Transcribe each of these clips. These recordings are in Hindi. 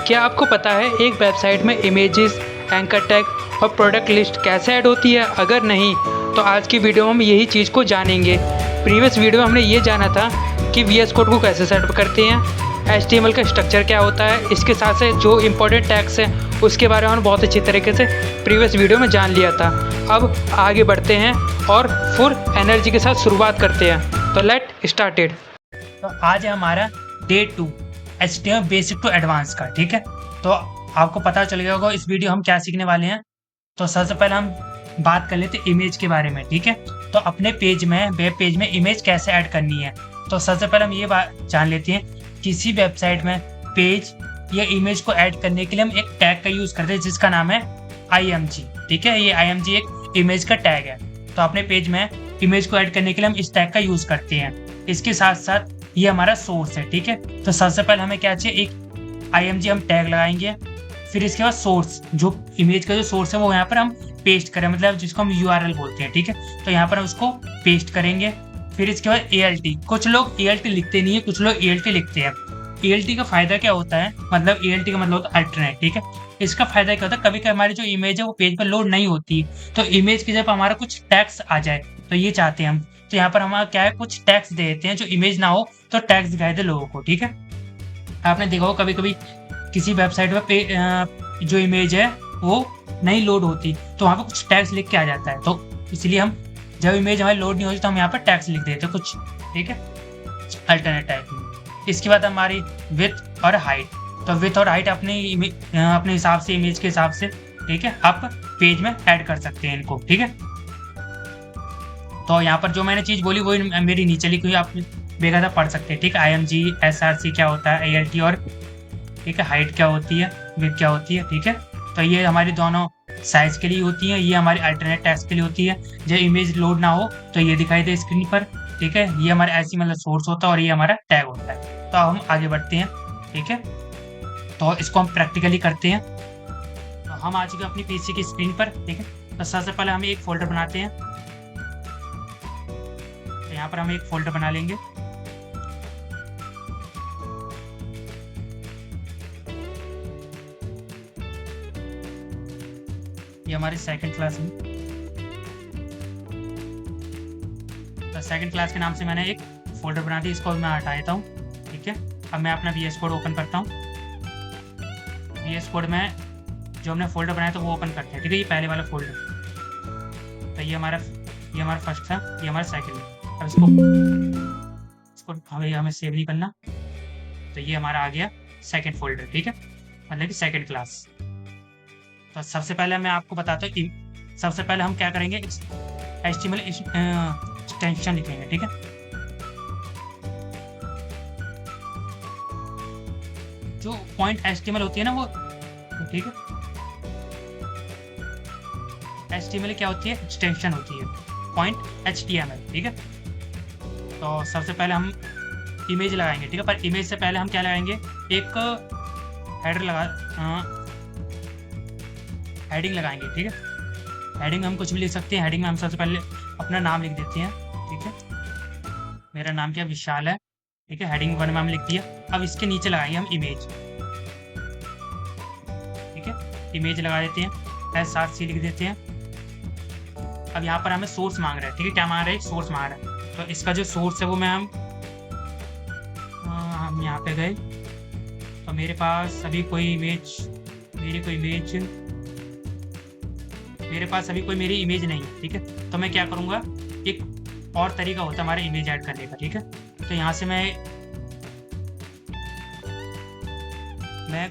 क्या आपको पता है एक वेबसाइट में इमेजेस, एंकर टैग और प्रोडक्ट लिस्ट कैसे ऐड होती है? अगर नहीं तो आज की वीडियो में हम यही चीज़ को जानेंगे। प्रीवियस वीडियो में हमने ये जाना था कि VS कोड को कैसे सेटअप करते हैं, HTML का स्ट्रक्चर क्या होता है, इसके साथ से जो इम्पोर्टेंट टैग्स हैं उसके बारे में हमने बहुत अच्छी तरीके से प्रीवियस वीडियो में जान लिया था। अब आगे बढ़ते हैं और फुल एनर्जी के साथ शुरुआत करते हैं। तो लेट स्टार्टेड। तो आज है हमारा day 2 HTML basic to advance का। ठीक है, तो आपको पता चल गया होगा इस वीडियो हम क्या सीखने वाले हैं। तो सबसे पहले हम बात कर लेते हैं इमेज के बारे में। ठीक है, तो अपने पेज में, वेब पेज में इमेज कैसे ऐड करनी है। तो सबसे पहले हम ये बात जान लेते हैं, किसी वेबसाइट में पेज या इमेज को ऐड करने के लिए हम एक टैग का यूज़ करते हैं जिसका नाम है IMG। ठीक है, ये IMG एक इमेज का टैग है। तो अपने पेज में इमेज को ऐड करने के लिए हम इस टैग का यूज़ करते हैं। इसके साथ साथ ये हमारा सोर्स है। ठीक है, तो सबसे पहले हमें क्या चाहिए, एक IMG हम टैग लगाएंगे। फिर इसके बाद सोर्स, जो इमेज का जो सोर्स है वो यहाँ पर हम पेस्ट करें, मतलब जिसको हम URL बोलते हैं। ठीक है, तो यहाँ पर हम उसको पेस्ट करेंगे। फिर इसके बाद ALT, कुछ लोग ALT लिखते नहीं है, कुछ लोग ALT लिखते हैं। ALT का फायदा क्या होता है, मतलब ALT का मतलब होता है अल्टरनेट। ठीक है, इसका फायदा क्या होता है, कभी कभी हमारी जो इमेज है वो पेज पर लोड नहीं होती, तो इमेज की जब हमारा कुछ टैग्स आ जाए तो ये चाहते हैं हम। तो यहाँ पर हमारा क्या है, कुछ टैग्स दे देते हैं, जो इमेज ना हो तो टैग्स दिखाई दे लोगों को। ठीक है, आपने देखा हो कभी कभी किसी वेबसाइट पे जो इमेज है वो नहीं लोड होती, तो वहाँ पर कुछ टैग्स लिख के आ जाता है। तो इसलिए हम जब इमेज हमारी लोड नहीं होती तो हम यहाँ पर टैग्स लिख देते हैं कुछ। ठीक है, अल्टरनेट टाइप में। इसके बाद हमारी विड्थ और हाइट, तो विड्थ और हाइट अपने हिसाब से, इमेज के हिसाब से, ठीक है, आप पेज में ऐड कर सकते हैं इनको। ठीक है, तो यहाँ पर जो मैंने चीज़ बोली वही मेरी नीचे लिखी हुई, आप बेकायदा पढ़ सकते हैं। ठीक है, IMG, SRC क्या होता है, ALT और ठीक है हाइट क्या होती है, विड्थ क्या होती है। ठीक है, तो ये हमारी दोनों साइज के लिए होती है, ये हमारी अल्टरनेट टैग्स के लिए होती है। जब इमेज लोड ना हो तो ये दिखाई दे स्क्रीन पर। ठीक है, ये हमारा ऐसी मतलब सोर्स होता है और ये हमारा टैग होता है। तो अब हम आगे बढ़ते हैं। ठीक है, तो इसको हम प्रैक्टिकली करते हैं। तो हम आ चुके अपनी PC की स्क्रीन पर। ठीक है, तो सबसे पहले हम एक फोल्डर बनाते हैं। तो यहाँ पर हम एक फोल्डर बना लेंगे। ये हमारी सेकंड क्लास है, तो सेकंड क्लास के नाम से मैंने एक फोल्डर बना दिया, इसको मैं हटा देता हूँ। ठीक है, अब मैं अपना VS कोड ओपन करता हूँ। VS कोड में जो हमने फोल्डर बनाया तो वो ओपन करते हैं। ठीक है, ये पहले वाला फोल्डर, तो ये हमारा फर्स्ट था, ये हमारा सेकंड है। अब इसको हमें सेव नहीं करना, तो ये हमारा आ गया सेकंड फोल्डर। ठीक है, मतलब कि सेकंड क्लास। तो सबसे पहले मैं आपको बताता हूँ कि सबसे पहले हम क्या करेंगे, HTML एक्सटेंशन लिखेंगे। ठीक है, जो पॉइंट HTML होती है ना वो, ठीक है, HTML क्या होती है, एक्सटेंशन होती है, पॉइंट HTML। ठीक है, तो सबसे पहले हम इमेज लगाएंगे। ठीक है, पर इमेज से पहले हम क्या लगाएंगे, एक हेडिंग लगाएंगे। ठीक है, हेडिंग हम कुछ भी लिख सकते हैं। हेडिंग में हम सबसे पहले अपना नाम लिख देते हैं। ठीक है, मेरा नाम क्या विशाल है। ठीक है, हेडिंग 1 में हम लिख दिया। अब इसके नीचे लगाएंगे हम इमेज। ठीक है, इमेज लगा देते हैं, SRC लिख देते हैं। अब यहाँ पर हमें सोर्स मांग रहा है। ठीक है, क्या मांग रहा है, सोर्स मांग रहा है। तो इसका जो सोर्स है वो हम यहाँ पे गए, तो मेरे पास अभी कोई मेरी इमेज नहीं है। ठीक है, तो मैं क्या करूँगा, एक और तरीका होता है हमारे इमेज ऐड करने का। ठीक है, तो यहाँ से मैं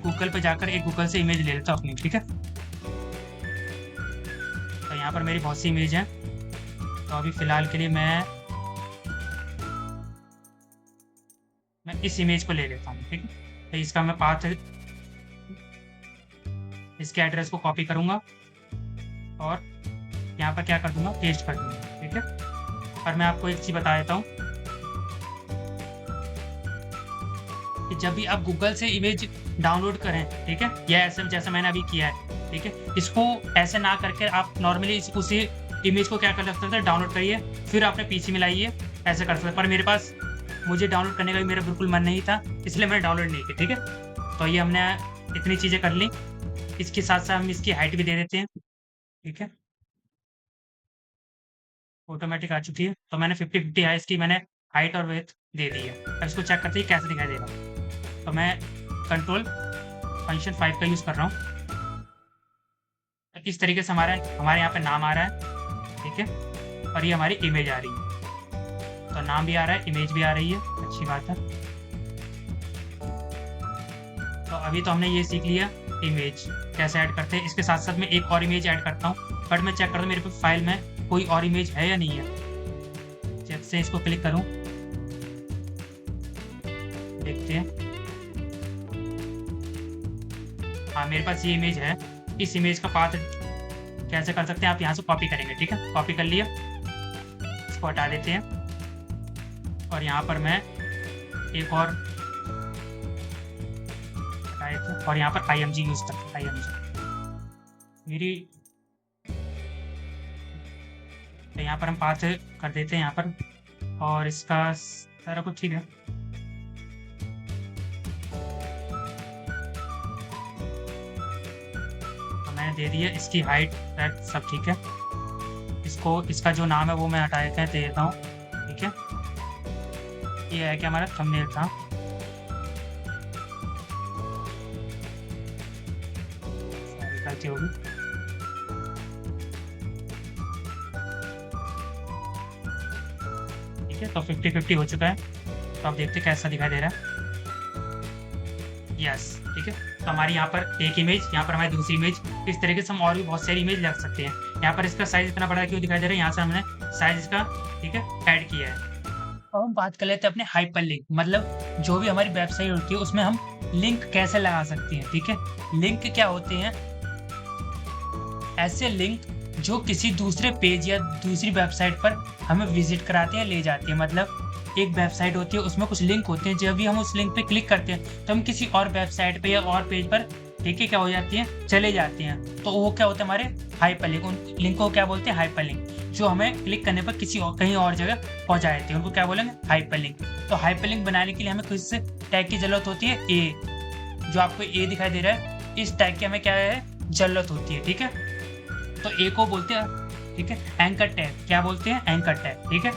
गूगल पे जाकर एक गूगल से इमेज ले लेता हूँ अपनी। ठीक है, तो यहाँ पर मेरी बहुत सी इमेज हैं, तो अभी फ़िलहाल के लिए मैं इस इमेज को ले लेता हूँ। ठीक है, तो इसका मैं पाथ, इसके एड्रेस को कॉपी करूँगा और यहाँ पर क्या कर दूंगा, पेस्ट कर दूंगा। ठीक है, और मैं आपको एक चीज़ बता देता हूँ कि जब भी आप गूगल से इमेज डाउनलोड करें, ठीक है, या ऐसे जैसा मैंने अभी किया है, ठीक है, इसको ऐसे ना करके आप नॉर्मली उसी इमेज को क्या कर सकते हैं, डाउनलोड करिए, फिर अपने PC में लाइए, ऐसे कर सकते हैं। पर मेरे पास मुझे डाउनलोड करने का भी मेरा बिल्कुल मन नहीं था, इसलिए मैंने डाउनलोड नहीं किया। ठीक है, तो ये हमने इतनी चीज़ें कर ली। इसके साथ साथ हम इसकी हाइट भी दे देते हैं, ठीक है। ऑटोमेटिक आ चुकी है, तो मैंने 50-50 है इसकी, मैंने हाइट और विड्थ दे दी है। अब इसको चेक करते हैं कैसे दिखाई दे रहा है। तो मैं कंट्रोल फंक्शन 5 का यूज़ कर रहा हूँ। इस तरीके से हमारे यहाँ पे नाम आ रहा है, ठीक है, और ये हमारी इमेज आ रही है। तो नाम भी आ रहा है, इमेज भी आ रही है, अच्छी बात है। तो अभी तो हमने ये सीख लिया इमेज कैसे ऐड करते हैं। इसके साथ साथ मैं एक और इमेज ऐड करता हूँ, बट मैं चेक करता हूँ मेरे पास फाइल में कोई और इमेज है या नहीं है। जब से इसको क्लिक करूँ, देखते हैं। हाँ, मेरे पास ये इमेज है। इस इमेज का पाथ कैसे कर सकते हैं, आप यहाँ से कॉपी करेंगे, ठीक है। कॉपी कर लिया, इसको हटा देते हैं, और यहाँ पर मैं एक और और यहाँ पर IMG यूज करते हैं। IMG मेरी, तो यहाँ पर हम पाथ कर देते हैं यहाँ पर, और इसका सारा कुछ ठीक है। तो मैंने दे दिया, इसकी हाइट सब ठीक है। इसको, इसका जो नाम है वो मैं हटा के दे देता हूँ, ठीक है। ये है कि हमारा थंबनेल था। गलती होगी, ठीक है। तो 50-50 हो चुका है। तो आप देखते कैसा दिखाई दे रहा है। यस, ठीक है। तो हमारी यहाँ पर एक इमेज, यहाँ पर हमारी दूसरी इमेज। इस तरीके से हम और भी बहुत सारी इमेज लग सकते हैं। यहाँ पर इसका साइज इतना बड़ा क्यों दिखाई दे रहा है, यहाँ से हमने साइज इसका, ठीक है, ऐड किया है। अब हम बात कर लेते हैं अपने हाइपरलिंक, मतलब जो भी हमारी वेबसाइट होती है उसमें हम लिंक कैसे लगा सकते हैं, ठीक है। लिंक क्या होते हैं, ऐसे लिंक जो किसी दूसरे पेज या दूसरी वेबसाइट पर हमें विजिट कराते हैं, ले जाते हैं। मतलब एक वेबसाइट होती है, उसमें कुछ लिंक होते हैं, जब भी हम उस लिंक पे क्लिक करते हैं तो हम किसी और वेबसाइट पे या और पेज पर, ठीक है, क्या हो जाती हैं, चले जाते हैं। तो वो क्या होता है, हमारे हाइपरलिंक। उन लिंक को क्या बोलते हैं, हाइपरलिंक, जो हमें क्लिक करने पर किसी और, कहीं और जगह पहुंचा देते हैं, उनको क्या बोलेंगे, हाइपरलिंक। तो हाइपरलिंक बनाने के लिए हमें किस टैग की जरूरत होती है, ए। जो आपको ए दिखाई दे रहा है, इस टैग की हमें क्या है, जरूरत होती है, ठीक है। तो ए को बोलते हैं, ठीक है, एंकर टैग। क्या बोलते हैं, एंकर टैग, ठीक है।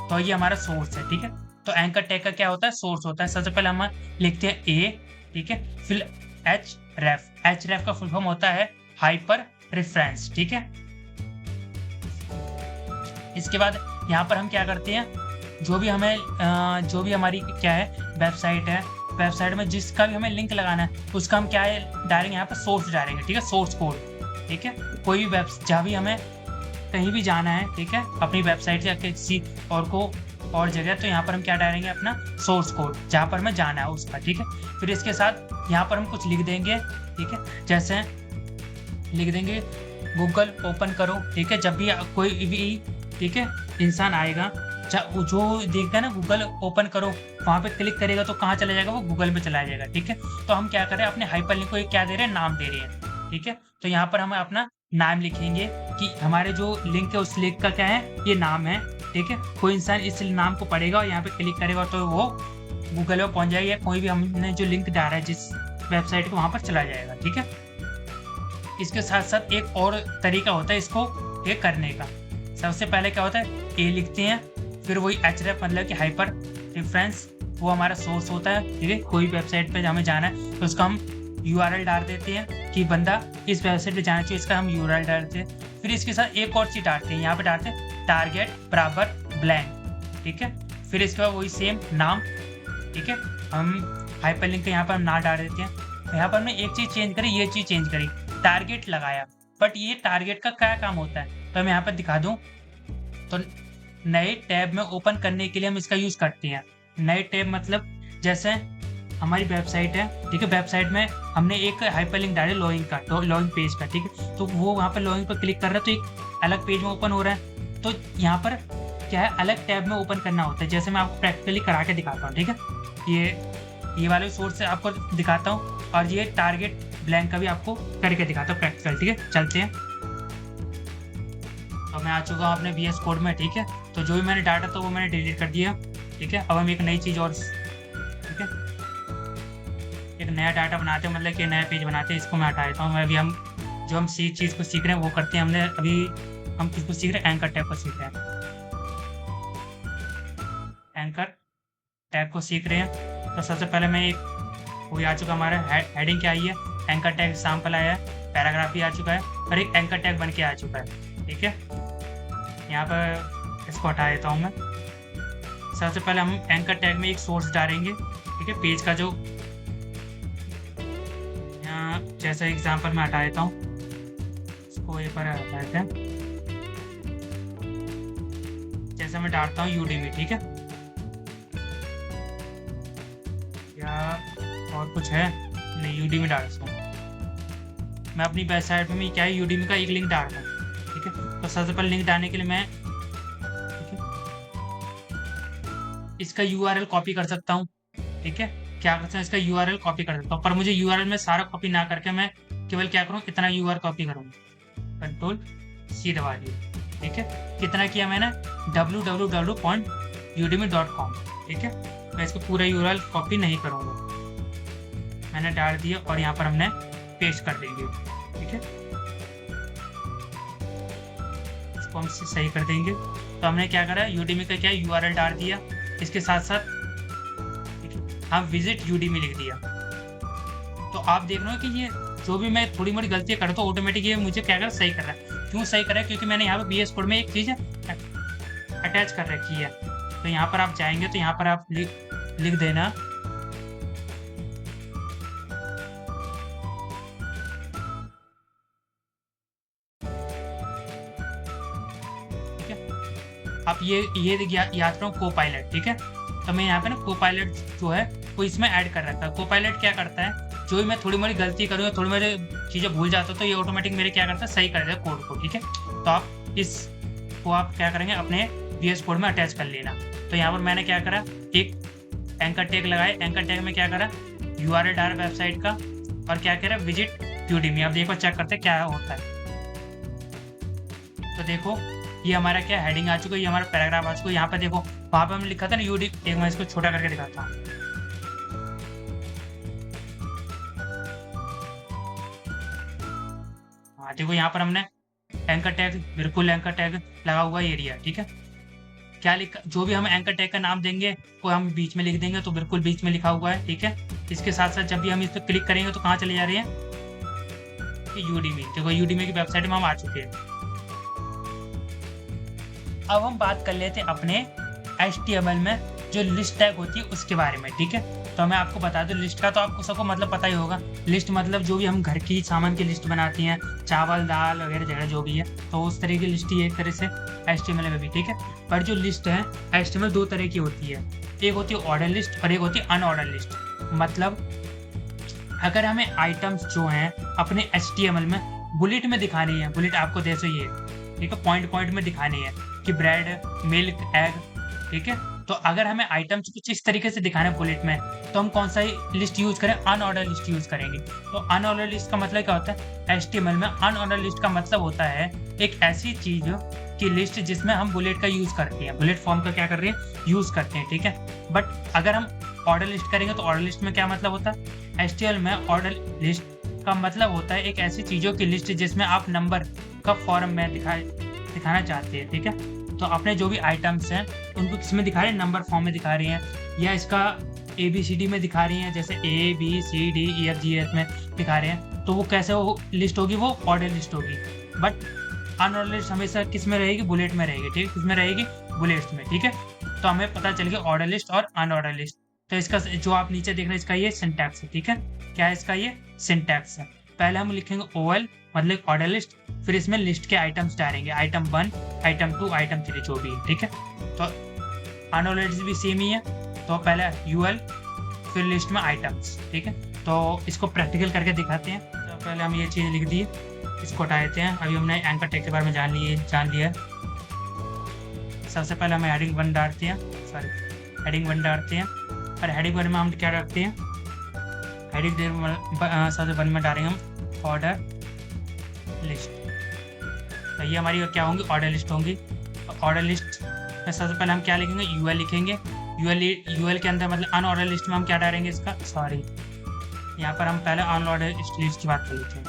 तो ये हमारा सोर्स है, ठीक है। तो एंकर टैग का क्या होता है, सोर्स होता है। सबसे पहले हम लिखते हैं ए, ठीक है, फिर href। href का फुल फॉर्म होता है हाइपर रेफरेंस, ठीक है। इसके बाद यहाँ पर हम क्या करते हैं, जो भी हमारी क्या है, वेबसाइट है, वेबसाइट में जिसका भी हमें लिंक लगाना है उसका हम क्या है, डालेंगे, यहाँ पर सोर्स डालेंगे, ठीक है, सोर्स कोड, ठीक है। कोई भी जहाँ भी हमें कहीं भी जाना है, ठीक है, अपनी वेबसाइट या किसी और जगह, तो यहाँ पर हम क्या डालेंगे, अपना सोर्स कोड, जहाँ पर हमें जाना है उसका, ठीक है। फिर इसके साथ यहाँ पर हम कुछ लिख देंगे, ठीक है, जैसे लिख देंगे गूगल ओपन करो, ठीक है। जब भी कोई भी, ठीक है, इंसान आएगा, जो देखता है ना गूगल ओपन करो, वहाँ पे क्लिक करेगा तो कहाँ चला जाएगा, वो गूगल में चला जाएगा, ठीक है। तो हम क्या कर रहे हैं, अपने हाइपरलिंक को क्या दे रहे हैं, नाम दे रहे हैं, ठीक है। तो यहाँ पर हम अपना नाम लिखेंगे कि हमारे जो लिंक है उस लिंक का क्या है, ये नाम है, ठीक है। कोई इंसान इस नाम को पढ़ेगा और यहाँ पे क्लिक करेगा तो वो गूगल में पहुंच जाएगा, या कोई भी हमने जो लिंक डाला है जिस वेबसाइट को, वहाँ पर चला जाएगा, ठीक है। इसके साथ साथ एक और तरीका होता है इसको ये करने का। सबसे पहले क्या होता है, ए लिखते हैं, फिर वही href, मतलब कि हाइपर रेफरेंस, वो हमारा सोर्स होता है, ठीक है। कोई वेबसाइट पे हमें जाना है तो उसका हम URL डाल देते हैं कि बंदा इस वेबसाइट पे जाना चाहिए, इसका हम URL डालते हैं। फिर इसके साथ एक और चीज डालते हैं, यहाँ पे डालते हैं टारगेट बराबर ब्लैंक, ठीक है। फिर इसके बाद वही सेम नाम, ठीक है, हम हाइपरलिंक के यहाँ पर हम नाम डाल देते हैं। यहाँ पर हमने एक चीज चेंज करी, ये चीज चेंज करी, टारगेट लगाया, बट ये टारगेट का क्या काम होता है, तो मैं यहाँ पर दिखा दूँ। तो नए टैब में ओपन करने के लिए हम इसका यूज करते हैं। नए टैब मतलब जैसे हमारी वेबसाइट है, ठीक है, वेबसाइट में हमने एक हाइपरलिंक डाले लॉगिन का, तो लॉगिन पेज का, ठीक है। तो वो वहाँ पर लॉगिन पर क्लिक कर रहा है तो एक अलग पेज में ओपन हो रहा है। तो यहाँ पर क्या है, अलग टैब में ओपन करना होता है। जैसे मैं आपको प्रैक्टिकली करा के दिखाता हूँ, ठीक है। ये वाले सोर्स से आपको दिखाता हूँ, और ये टारगेट ब्लैंक का भी आपको करके दिखाता हूँ प्रैक्टिकल, ठीक है। चलते हैं। तो मैं आ चुका हूँ अपने VS कोड में, ठीक है। तो जो भी मैंने डाटा था वो मैंने डिलीट कर दिया, ठीक है। अब हम एक नई चीज़ और, ठीक है, एक नया डाटा बनाते हैं, मतलब कि नया पेज बनाते हैं, इसको मैं हटा देता हूँ। मैं अभी हम जो हम चीज़ को सीख रहे हैं वो करते हैं। हमने अभी हम किसको सीख रहे हैं, एंकर टैग को सीख रहे हैं। एंकर टैग को सीख रहे हैं। तो सबसे पहले मैं एक वो आ चुका हमारा हेडिंग क्या आई है, एंकर टैग सैंपल आया है, पैराग्राफ भी आ चुका है और एक एंकर टैग बन के आ चुका है। ठीक है, यहाँ पर इसको हटा देता हूँ मैं। सबसे पहले हम एंकर टैग में एक सोर्स डालेंगे। ठीक है, पेज का जो यहाँ जैसा एग्जांपल मैं हटा देता हूँ, इसको एक बार हटा देते हैं। जैसा मैं डालता हूँ यूडीमी, ठीक है, या और कुछ है नहीं, यूडीमी डाल सकता हूँ मैं अपनी वेबसाइट में। क्या है, यूडीमी का एक लिंक डाल रहा हूँ। ठीक है, तो सबसे पहले लिंक डालने के लिए मैं इसका यूआरएल कॉपी कर सकता हूँ। ठीक है, क्या कर सकता हूँ, इसका यूआरएल कॉपी कर सकता हूँ, पर मुझे यूआरएल में सारा कॉपी ना करके मैं केवल क्या करूँ, इतना यूआरएल कॉपी करूँगा, कंट्रोल सी दबा दिया। ठीक है, कितना किया मैंने, www.udemy.com। ठीक है, मैं इसको पूरा यूआरएल कॉपी नहीं करूँगा, मैंने डाल दिया और यहाँ पर हमने पेस्ट कर देंगे। ठीक है, इसको हम सही कर देंगे। तो हमने क्या करा, यूडीमी का क्या यूआरएल डाल दिया, इसके साथ साथ हम विजिट यूडीमी लिख दिया। तो आप देख रहे हो कि ये जो भी मैं थोड़ी मोड़ी गलतियाँ करता हूँ ऑटोमेटिक ये मुझे क्या कर सही कर रहा है। क्यों सही कर रहा है, क्योंकि मैंने यहाँ पर VS कोड में एक चीज़ अटैच कर रखी है। तो यहाँ पर आप जाएंगे तो यहाँ पर आप लिख देना आप ये याद करो को-पायलट। ठीक है, तो मैं यहाँ पे ना को-पायलट जो है वो इसमें ऐड कर रखा है। को-पायलट क्या करता है, जो भी मैं थोड़ी मोड़ी गलती करूँ, थोड़ी मोड़ी चीज़ें भूल जाता हूँ तो ये ऑटोमेटिक मेरे क्या करता है, सही कर देगा कोड को। ठीक है, तो आप इसको आप क्या करेंगे, अपने VS कोड में अटैच कर लेना। तो यहाँ पर मैंने क्या करा, एक एंकर टैग लगाए। एंकर टैग में क्या करा, यूआरएल डाला वेबसाइट का और क्या करा, विजिट यूडीमी। अब देखो चेक करते क्या होता है। तो देखो ये हमारा क्या हेडिंग आ चुका है, ये हमारा पैराग्राफ आ चुका है। यहाँ पे देखो वहाँ पे हमने लिखा था ना यूडीमी, एक मैं इसको छोटा करके दिखाता हूँ। हाँ देखो यहाँ पर हमने एंकर टैग, बिल्कुल एंकर टैग लगा हुआ एरिया। ठीक है, क्या लिखा, जो भी हम एंकर टैग का नाम देंगे वो हम बीच में लिख देंगे, तो बिल्कुल बीच में लिखा हुआ है। ठीक है, इसके साथ साथ जब भी हम इस पर क्लिक करेंगे तो कहाँ चले जा रहे हैं, यूडीमी। देखो यूडीमी की वेबसाइट में हम आ चुके हैं। अब हम बात कर लेते हैं अपने HTML में जो लिस्ट टैग होती है उसके बारे में। ठीक है, तो मैं आपको बता दूं, लिस्ट का तो आपको सबको मतलब पता ही होगा। लिस्ट मतलब जो भी हम घर की सामान की लिस्ट बनाती हैं, चावल दाल वगैरह वगैरह जो भी है, तो उस तरह की लिस्ट ही एक तरह से HTML में भी। ठीक है, पर जो लिस्ट है HTML दो तरह की होती है, एक होती है ऑर्डर लिस्ट और एक होती है अनऑर्डर लिस्ट। मतलब अगर हमें आइटम्स जो हैं अपने HTML में बुलेट में दिखानी है, बुलेट आपको जैसे ये, ठीक है, पॉइंट पॉइंट में दिखानी है कि ब्रेड, मिल्क, एग। ठीक है, तो अगर हमें आइटम्स कुछ इस तरीके से दिखाना है बुलेट में, तो हम कौन सा लिस्ट यूज करें, अनऑर्डर लिस्ट यूज करेंगे। तो अनऑर्डर लिस्ट का मतलब क्या होता है, HTML में अनऑर्डर लिस्ट का मतलब होता है एक ऐसी चीज की लिस्ट जिसमें हम बुलेट का यूज करते हैं, बुलेट फॉर्म का क्या कर रहे हैं, यूज करते हैं। ठीक है, बट अगर हम ऑर्डर लिस्ट करेंगे तो ऑर्डर लिस्ट में क्या मतलब होता है, HTML में ऑर्डर लिस्ट का मतलब होता है एक ऐसी चीजों की लिस्ट जिसमें आप नंबर का फॉर्म में दिखाना चाहते हैं। ठीक है, तो अपने जो भी आइटम्स हैं उनको किस में दिखा रहे हैं, नंबर फॉर्म में दिखा रहे हैं, या इसका ABCD में दिखा रही हैं, जैसे ABCDEFGH में दिखा रहे हैं। तो वो कैसे वो लिस्ट होगी, वो ऑर्डर लिस्ट होगी। बट अनऑर्डर लिस्ट हमेशा किस में रहेगी, बुलेट में रहेगी। ठीक है, किस में रहेगी, बुलेट्स में। ठीक है, तो हमें पता चल गया ऑर्डर लिस्ट और अनऑर्डर लिस्ट। तो इसका जो आप नीचे देख रहे हैं इसका ये सिंटैक्स है। ठीक है, क्या है इसका ये सिंटैक्स है। पहले हम लिखेंगे OL मतलब ऑर्डर लिस्ट, फिर इसमें लिस्ट के आइटम्स डालेंगे, आइटम 1, आइटम 2, आइटम 3 जो भी है। ठीक है, तो अनऑर्डर लिस्ट भी सेम ही है। तो पहले UL फिर लिस्ट में आइटम्स। ठीक है, तो इसको प्रैक्टिकल करके दिखाते हैं। तो पहले हम ये चीज़ लिख दी, इसको हटा देते हैं। अभी हमने एंकर टैग के बारे में जान लिया है। सबसे पहले हम हेडिंग 1 डालते हैं, हेडिंग 1 डालते हैं। और हेडिंग 1 में हम क्या रखते हैं, हेडिंग सबसे 1 में डालेंगे हम ऑर्डर लिस्ट। तो ये हमारी क्या होंगी, ऑर्डर लिस्ट होंगी। ऑर्डर लिस्ट में सबसे पहले हम क्या लिखेंगे, UL लिखेंगे। UL के अंदर मतलब अनऑर्डर लिस्ट में हम क्या डालेंगे, इसका यहाँ पर हम पहले अनऑर्डर लिस्ट की बात कर लेते हैं।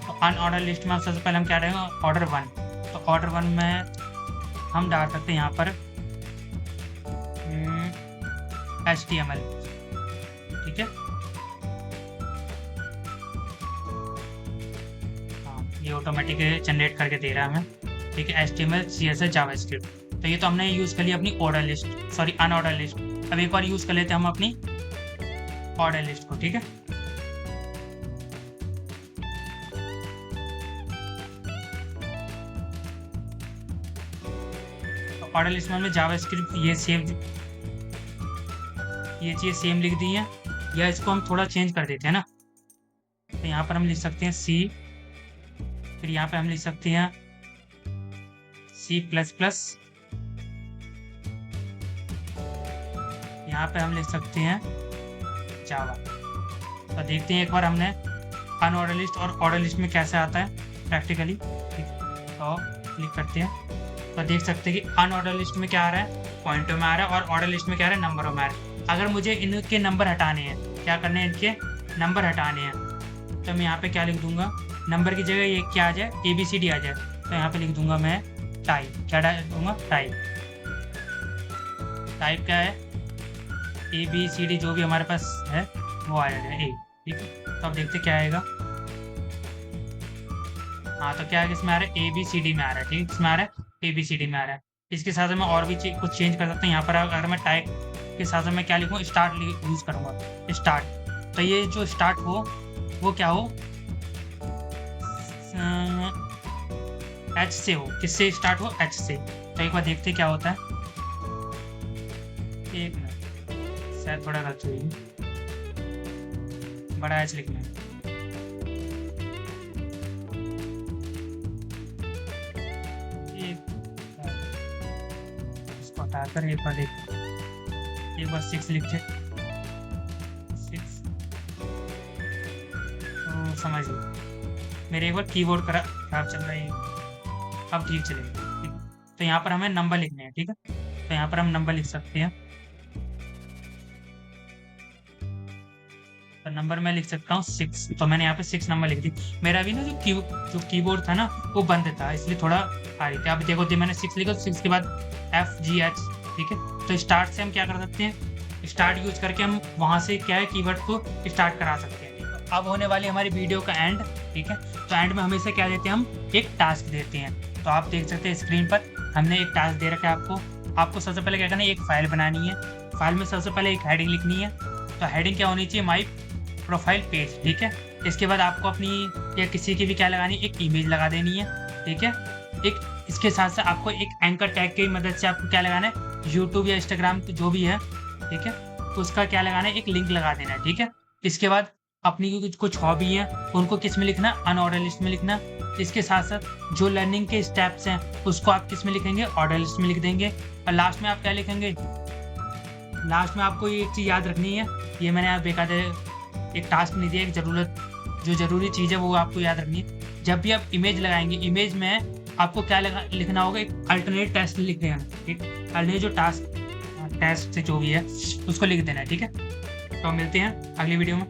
तो अनऑर्डर लिस्ट में सबसे पहले हम क्या डालेंगे, ऑर्डर 1। तो ऑर्डर 1 में हम डाल सकते हैं यहाँ पर HTML, ठीक है। हाँ, ये ऑटोमेटिक जनरेट करके दे रहा है हमें, ठीक है। HTML CSS JavaScript. तो ये तो हमने यूज़ कर लिया अपनी order list, sorry unordered list. अब एक बार यूज़ कर लेते हैं हम अपनी ऑर्डर लिस्ट को, ठीक है। तो ऑर्डर लिस्ट में हमने जावास्क्रिप्ट ये चीज़ सेम लिख दी है, या इसको हम थोड़ा चेंज कर देते हैं ना। तो यहाँ पर हम लिख सकते हैं C, फिर यहाँ पे हम लिख सकते हैं C++, यहाँ पे हम लिख सकते हैं जावा। तो देखते हैं एक बार हमने अनऑर्डर लिस्ट और ऑर्डर लिस्ट में कैसे आता है प्रैक्टिकली, ठीक। तो क्लिक करते हैं तो देख सकते हैं कि अनऑर्डर लिस्ट में क्या आ रहा है, पॉइंटों में आ रहा है, और ऑर्डर लिस्ट में क्या आ रहा है, नंबरों में आ रहा है। अगर मुझे इनके नंबर हटाने हैं, क्या करने हैं, इनके नंबर हटाने हैं, तो मैं यहाँ पे क्या लिख दूंगा, नंबर की जगह ये क्या आ जाए, ABCD आ जाए। तो यहाँ पे लिख दूंगा मैं टाइप, क्या डाल दूंगा, टाइप। टाइप क्या है, ABCD जो भी हमारे पास है वो आ जाएगा A, ठीक है। तो अब देखते क्या आएगा। हाँ, तो क्या है, इसमें आ रहा है ABCD में आ रहा है, ठीक है, इसमें आ रहा है ABCD में आ रहा है। इसके साथ मैं और भी कुछ चेंज कर सकता हूँ। यहाँ पर अगर मैं टाइप के साथ मैं क्या लिखूँ, स्टार्ट यूज़ करूँगा, स्टार्ट। तो ये जो स्टार्ट हो वो क्या हो, H से हो, किससे स्टार्ट हो, H से। तो एक बार देखते क्या होता है, एक मिनट, शायद थोड़ा गलत हुई, बड़ा H लिखना है। इसको हटाकर एक बार देख, एक बार 6 लिखते, 6। तो समझ लो मेरे एक बार कीबोर्ड खराब चल रहा है, अब ठीक चलेगा, ठीक। तो यहाँ पर हमें नंबर लिखने हैं, ठीक है। तो यहाँ पर हम नंबर लिख सकते हैं। तो नंबर मैं लिख सकता हूँ 6। तो मैंने यहाँ पे 6 नंबर लिख दी। मेरा भी ना जो कीबोर्ड था ना वो बंद था, इसलिए थोड़ा आ रही थी। अब देखो मैंने 6 लिखा, 6 के बाद FGH, ठीक है। तो स्टार्ट से हम क्या कर सकते हैं, स्टार्ट यूज करके हम वहाँ से क्या है कीवर्ड को स्टार्ट करा सकते हैं। अब होने वाली हमारी वीडियो का एंड, ठीक है। तो एंड में हमेशा क्या देते हैं, हम एक टास्क देते हैं। तो आप देख सकते हैं स्क्रीन पर हमने एक टास्क दे रखा है आपको सबसे पहले क्या करना है, एक फाइल बनानी है। फाइल में सबसे पहले एक हेडिंग लिखनी है। तो हेडिंग क्या होनी चाहिए, माई प्रोफाइल पेज, ठीक है। इसके बाद आपको अपनी या किसी की भी क्या लगानी है, एक इमेज लगा देनी है, ठीक है। एक इसके साथ साथ आपको एक एंकर टैग की मदद से आपको क्या लगाना है, यूट्यूब या इंस्टाग्राम जो भी है, ठीक है, उसका क्या लगाना है, एक लिंक लगा देना है, ठीक है। इसके बाद अपनी कुछ हॉबी है उनको किस में लिखना, अनऑर्डर लिस्ट में लिखना। इसके साथ साथ जो लर्निंग के स्टेप्स हैं उसको आप किस में लिखेंगे, ऑर्डर लिस्ट में लिख देंगे। और लास्ट में आप क्या लिखेंगे, लास्ट में आपको ये एक चीज़ याद रखनी है, ये मैंने आप बेकायदे एक टास्क नहीं दिया, एक जो ज़रूरी चीज़ है वो आपको याद रखनी है। जब भी आप इमेज लगाएंगे, इमेज में आपको क्या लिखना होगा, एक अल्टरनेट टेस्ट लिख देना, ठीक। अल्टरनेट जो टेस्ट जो भी है उसको लिख देना है, ठीक है। तो मिलते हैं अगली वीडियो में।